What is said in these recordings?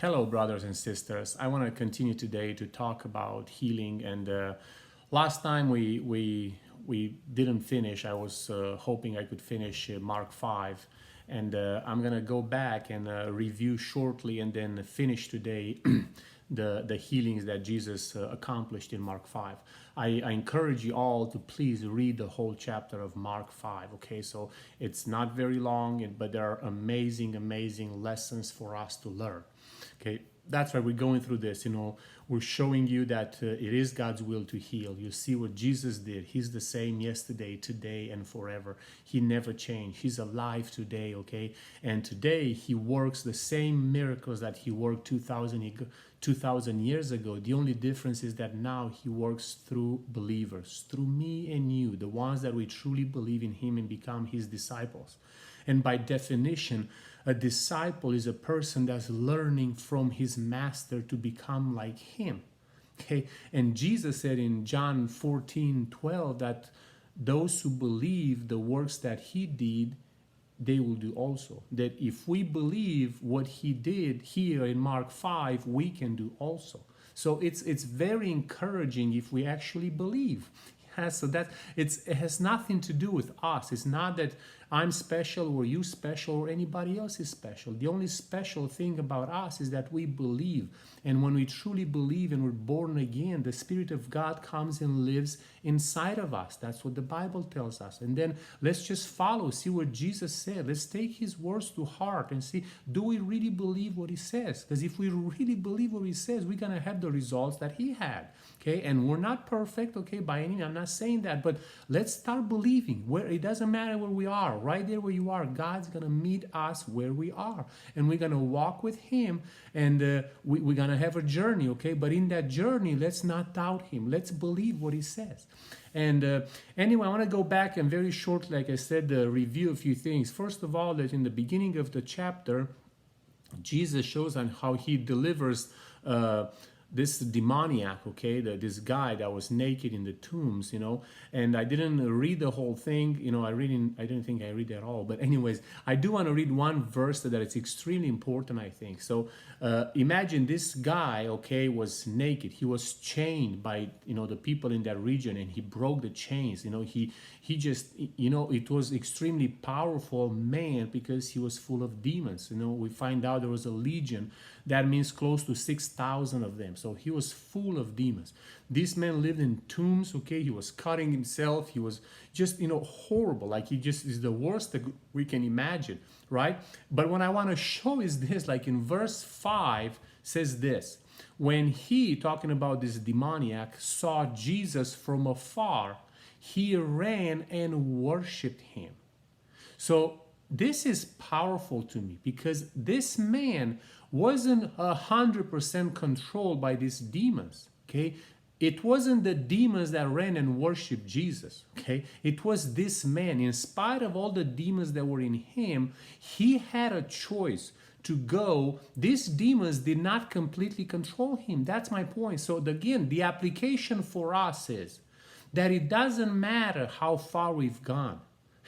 Hello, brothers and sisters. I want to continue today to talk about healing. And last time we didn't finish. I was hoping I could finish Mark 5, and I'm gonna go back and review shortly, and then finish today the healings that Jesus accomplished in Mark 5. I encourage you all to please read the whole chapter of Mark 5. Okay, so it's not very long, but there are amazing lessons for us to learn. Okay, that's why we're going through this. We're showing you that it is God's will to heal. You see what Jesus did. He's the same yesterday, today, and forever. He never changed. He's alive today, okay? And today, he works the same miracles that he worked 2,000 years ago. The only difference is that now he works through believers, through me and you, the ones that we truly believe in him and become his disciples. And by definition, a disciple is a person that's learning from his master to become like him. Okay, and Jesus said in John 14:12 that those who believe the works that he did, they will do also. That if we believe what he did here in Mark 5, we can do also. So it's very encouraging if we actually believe. So that it has nothing to do with us. It's not that I'm special or you special or anybody else is special. The only special thing about us is that we believe. And when we truly believe and we're born again, the Spirit of God comes and lives inside of us. That's what the Bible tells us. And then let's just follow, see what Jesus said. Let's take his words to heart and see, do we really believe what he says? Because if we really believe what he says, we're going to have the results that he had. Okay, and we're not perfect, okay, by any means. I'm not saying that, but let's start believing. Where it doesn't matter where we are, right there where you are, God's gonna meet us where we are, and we're gonna walk with him, and we're gonna have a journey, okay. But in that journey, let's not doubt him. Let's believe what he says. And anyway, I want to go back and very shortly, like I said, review a few things. First of all, that in the beginning of the chapter, Jesus shows on how he delivers this demoniac, okay, this guy that was naked in the tombs, and I didn't read the whole thing, I didn't think I read it at all, but anyways, I do want to read one verse that it's extremely important, I think. So imagine this guy, okay, was naked. He was chained by, the people in that region, and he broke the chains. He just, it was extremely powerful man because he was full of demons. We find out there was a legion. That means close to 6,000 of them. So he was full of demons. This man lived in tombs, okay? He was cutting himself. He was just, horrible. Like he just is the worst that we can imagine, right? But what I want to show is this, like in verse 5 says this. When he, talking about this demoniac, saw Jesus from afar, he ran and worshiped him. So this is powerful to me because this man wasn't 100% controlled by these demons, okay? It wasn't the demons that ran and worshiped Jesus, okay? It was this man. In spite of all the demons that were in him, he had a choice to go. These demons did not completely control him. That's my point. So again, the application for us is that it doesn't matter how far we've gone.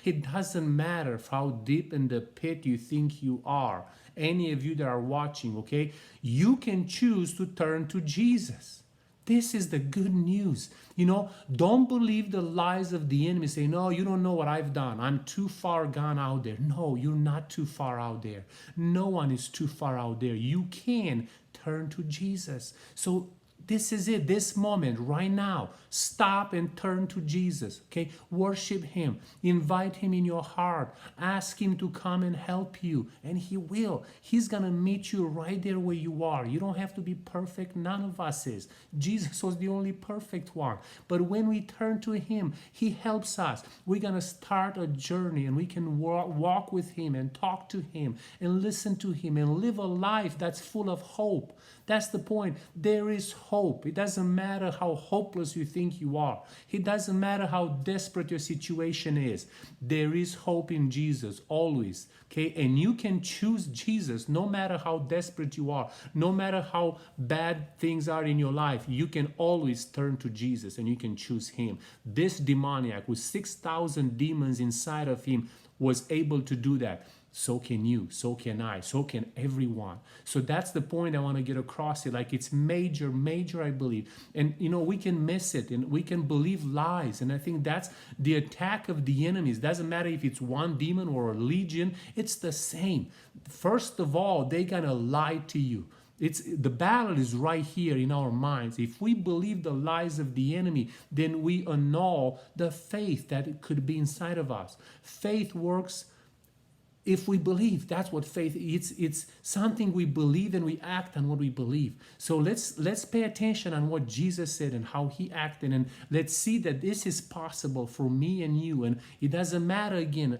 It doesn't matter how deep in the pit you think you are. Any of you that are watching, okay? You can choose to turn to Jesus. This is the good news. Don't believe the lies of the enemy. Say, no, you don't know what I've done. I'm too far gone out there. No, you're not too far out there. No one is too far out there. You can turn to Jesus. So this is it, this moment, right now. Stop and turn to Jesus, okay? Worship him. Invite him in your heart. Ask him to come and help you, and he will. He's going to meet you right there where you are. You don't have to be perfect. None of us is. Jesus was the only perfect one. But when we turn to him, he helps us. We're going to start a journey, and we can walk with him and talk to him and listen to him and live a life that's full of hope. That's the point. There is hope. It doesn't matter how hopeless you think you are. It doesn't matter how desperate your situation is. There is hope in Jesus always. Okay? And you can choose Jesus no matter how desperate you are, no matter how bad things are in your life. You can always turn to Jesus and you can choose him. This demoniac with 6,000 demons inside of him was able to do that. so can you, so can I, so can everyone. So that's the point I want to get across here. Like, it's major, major, I believe. And we can miss it and we can believe lies. And I think that's the attack of the enemies. Doesn't matter if it's one demon or a legion, it's the same. First of all, they're gonna lie to you. The battle is right here in our minds. If we believe the lies of the enemy, then we annul the faith that it could be inside of us. Faith works if we believe. That's what faith is. It's something we believe, and we act on what we believe. So let's pay attention on what Jesus said and how he acted, and let's see that this is possible for me and you. And it doesn't matter again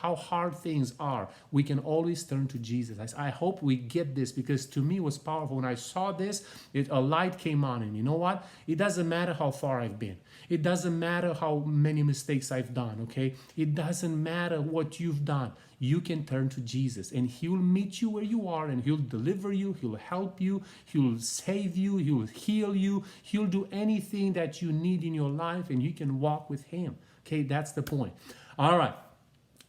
how hard things are. We can always turn to Jesus. I hope we get this, because to me it was powerful. When I saw this, a light came on, and you know what? It doesn't matter how far I've been. It doesn't matter how many mistakes I've done, okay? It doesn't matter what you've done. You can turn to Jesus, and he will meet you where you are, and he'll deliver you, he'll help you, he'll save you, he'll heal you, he'll do anything that you need in your life, and you can walk with him. Okay, that's the point. All right.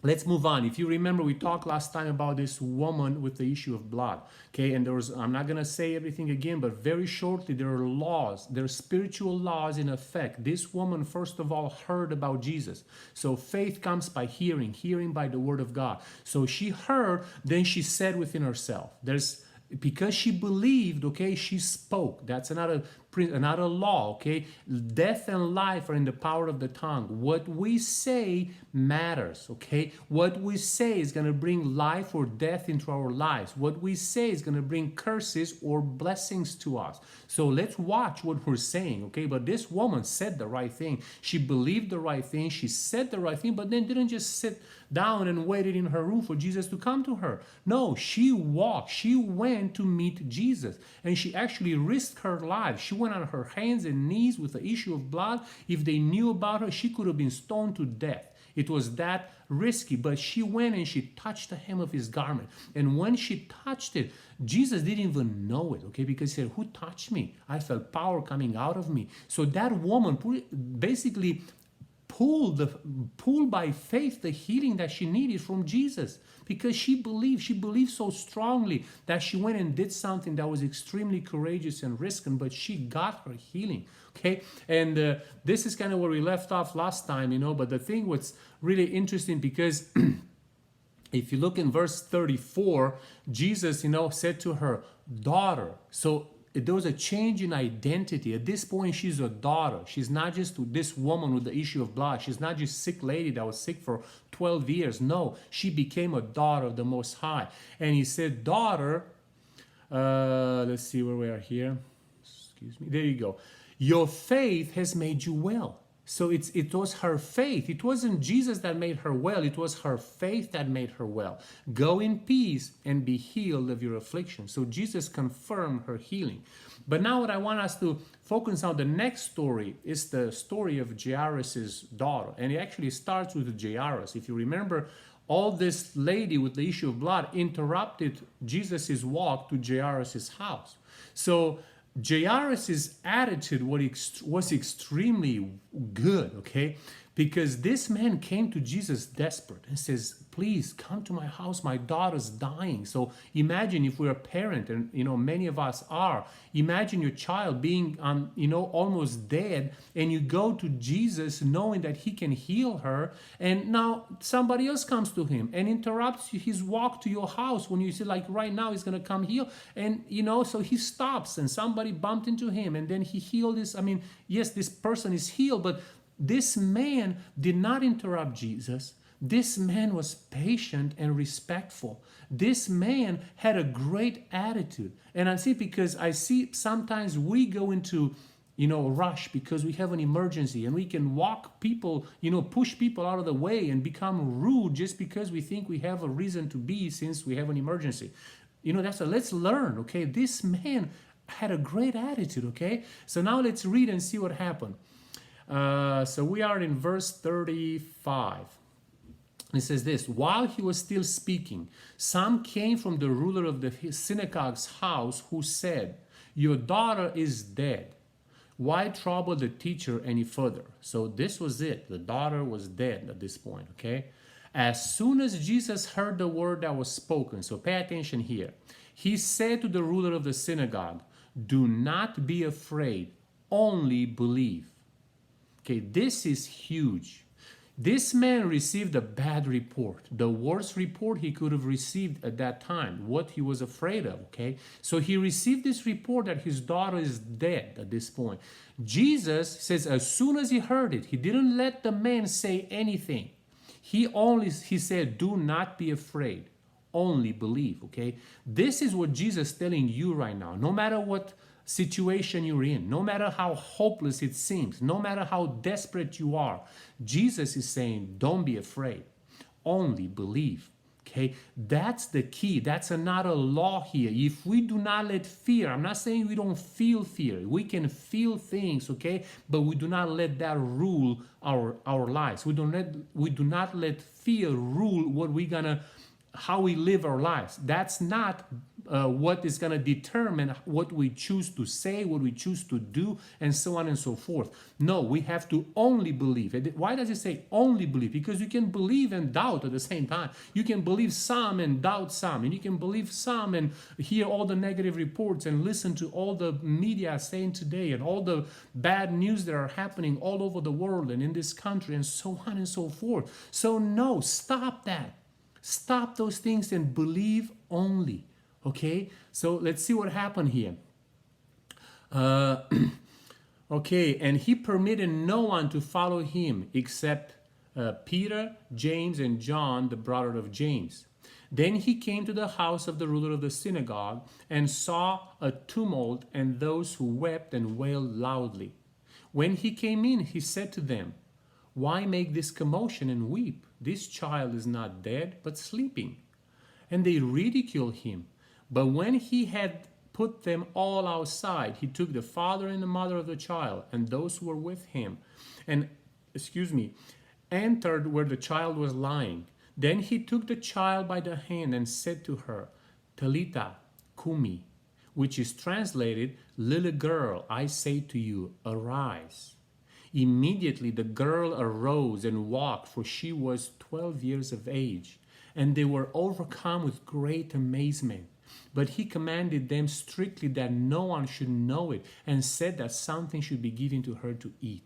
Let's move on. If you remember, we talked last time about this woman with the issue of blood. Okay, and I'm not going to say everything again, but very shortly, there are laws, there are spiritual laws in effect. This woman, first of all, heard about Jesus. So faith comes by hearing, hearing by the word of God. So she heard, then she said within herself, because she believed, okay, she spoke. That's another law, okay? Death and life are in the power of the tongue. What we say matters, okay? What we say is going to bring life or death into our lives. What we say is going to bring curses or blessings to us. So let's watch what we're saying, okay? But this woman said the right thing. She believed the right thing. She said the right thing, but then didn't just sit down and waited in her room for Jesus to come to her. No, she walked. She went to meet Jesus, and she actually risked her life. She went on her hands and knees with the issue of blood. If they knew about her, she could have been stoned to death. It was that risky, but she went and she touched the hem of his garment. And when she touched it, Jesus didn't even know it, okay? Because he said, who touched me? I felt power coming out of me. So that woman basically pulled by faith the healing that she needed from Jesus, because she believed so strongly that she went and did something that was extremely courageous and risky, but she got her healing. Okay, and this is kind of where we left off last time, but the thing was really interesting, because if you look in verse 34, Jesus, said to her, daughter. So there was a change in identity. At this point, she's a daughter. She's not just this woman with the issue of blood. She's not just a sick lady that was sick for 12 years. No, she became a daughter of the Most High. And he said, daughter, let's see where we are here. Excuse me. There you go. Your faith has made you well. So it was her faith. It wasn't Jesus that made her well. It was her faith that made her well. Go in peace and be healed of your affliction. So Jesus confirmed her healing. But now what I want us to focus on, the next story, is the story of Jairus' daughter. And it actually starts with Jairus. If you remember, all this lady with the issue of blood interrupted Jesus' walk to Jairus' house. So Jairus' attitude was extremely good, okay? Because this man came to Jesus desperate and says, please come to my house, my daughter's dying. So imagine if we're a parent, and many of us are, imagine your child being almost dead, and you go to Jesus knowing that he can heal her, and now somebody else comes to him and interrupts his walk to your house when you say, like, right now he's going to come heal. And so he stops, and somebody bumped into him, and then he healed this. Yes, this person is healed, but this man did not interrupt Jesus. This man was patient and respectful. This man had a great attitude. And I see, because I see sometimes we go into, rush because we have an emergency, and we can walk people, push people out of the way and become rude just because we think we have a reason to be, since we have an emergency. Let's learn, okay? This man had a great attitude, okay? So now let's read and see what happened. So we are in verse 35. It says this: while he was still speaking, some came from the ruler of the synagogue's house, who said, your daughter is dead. Why trouble the teacher any further? So this was it. The daughter was dead at this point, okay? As soon as Jesus heard the word that was spoken, so pay attention here, he said to the ruler of the synagogue, do not be afraid, only believe. Okay, this is huge. This man received a bad report, the worst report he could have received at that time, what he was afraid of, okay? So he received this report that his daughter is dead at this point. Jesus says as soon as he heard it, he didn't let the man say anything. He said, do not be afraid, only believe, okay? This is what Jesus is telling you right now. No matter what situation you're in, no matter how hopeless it seems, no matter how desperate you are, Jesus is saying, don't be afraid, only believe. Okay, that's the key. That's another law here. If we do not let fear, I'm not saying we don't feel fear. We can feel things, okay, but we do not let that rule our lives. We do not let fear rule how we live our lives. That's not what is going to determine what we choose to say, what we choose to do, and so on and so forth. No, we have to only believe. Why does it say only believe? Because you can believe and doubt at the same time. You can believe some and doubt some, and you can believe some and hear all the negative reports and listen to all the media saying today and all the bad news that are happening all over the world and in this country and so on and so forth. So no, stop that. Stop those things and believe only. Okay, so let's see what happened here. Okay, and he permitted no one to follow him except Peter, James, and John, the brother of James. Then he came to the house of the ruler of the synagogue and saw a tumult and those who wept and wailed loudly. When he came in, he said to them, why make this commotion and weep? This child is not dead, but sleeping. And they ridiculed him. But when he had put them all outside, he took the father and the mother of the child and those who were with him, and, entered where the child was lying. Then he took the child by the hand and said to her, Talita Kumi, which is translated, little girl, I say to you, arise. Immediately the girl arose and walked, for she was 12 years of age, and they were overcome with great amazement. But he commanded them strictly that no one should know it, and said that something should be given to her to eat.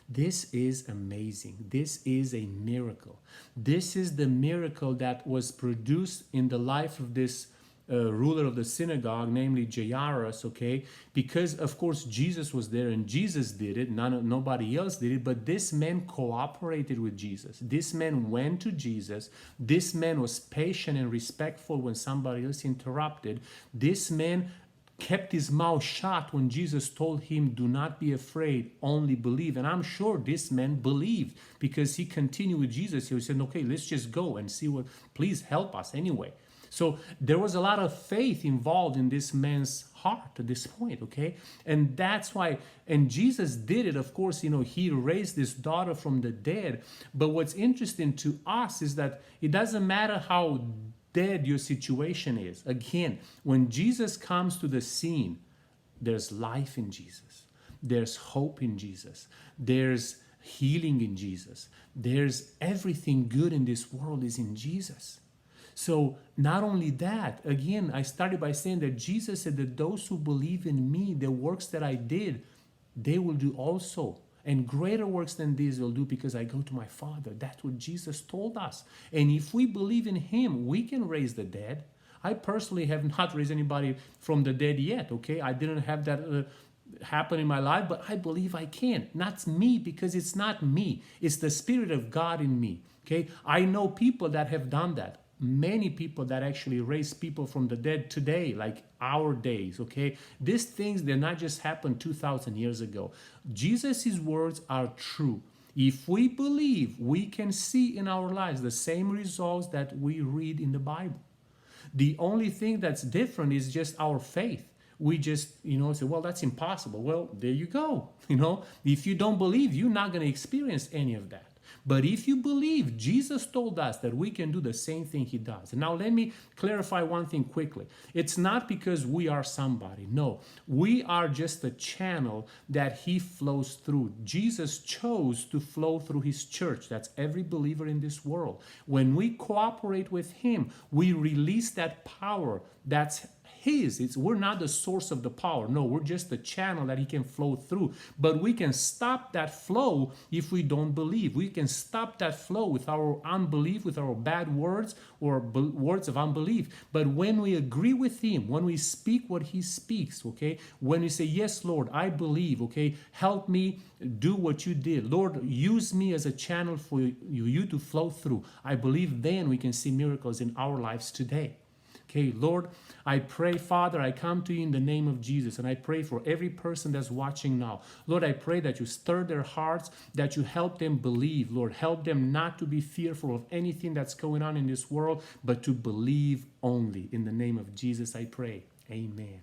This is amazing. This is a miracle. This is the miracle that was produced in the life of this ruler of the synagogue, namely Jairus, okay? Because, of course, Jesus was there and Jesus did it. Nobody else did it, but this man cooperated with Jesus. This man went to Jesus. This man was patient and respectful when somebody else interrupted. This man kept his mouth shut when Jesus told him, do not be afraid, only believe. And I'm sure this man believed because he continued with Jesus. He said, okay, let's just go and see please help us anyway. So there was a lot of faith involved in this man's heart at this point, okay? And that's why, and Jesus did it, of course, he raised this daughter from the dead. But what's interesting to us is that it doesn't matter how dead your situation is. Again, when Jesus comes to the scene, there's life in Jesus. There's hope in Jesus. There's healing in Jesus. There's everything good in this world is in Jesus. So not only that, again, I started by saying that Jesus said that those who believe in me, the works that I did, they will do also. And greater works than these will do because I go to my Father. That's what Jesus told us. And if we believe in him, we can raise the dead. I personally have not raised anybody from the dead yet, okay? I didn't have that happen in my life, but I believe I can. Not me, because it's not me. It's the Spirit of God in me, okay? I know people that have done that. Many people that actually raise people from the dead today, like our days, okay? These things did not just happen 2,000 years ago. Jesus' words are true. If we believe, we can see in our lives the same results that we read in the Bible. The only thing that's different is just our faith. We just, say, well, that's impossible. Well, there you go. If you don't believe, you're not going to experience any of that. But if you believe, Jesus told us that we can do the same thing he does. And now let me clarify one thing quickly. It's not because we are somebody. No, we are just a channel that he flows through. Jesus chose to flow through his church. That's every believer in this world. When we cooperate with him, we release that power that's his. We're not the source of the power. No, we're just the channel that he can flow through. But we can stop that flow if we don't believe. We can stop that flow with our unbelief, with our bad words or words of unbelief. But when we agree with him, when we speak what he speaks, okay, when we say, yes, Lord, I believe, okay, help me do what you did. Lord, use me as a channel for you to flow through. I believe then we can see miracles in our lives today. Okay, Lord, I pray, Father, I come to you in the name of Jesus, and I pray for every person that's watching now. Lord, I pray that you stir their hearts, that you help them believe. Lord, help them not to be fearful of anything that's going on in this world, but to believe only. In the name of Jesus, I pray. Amen.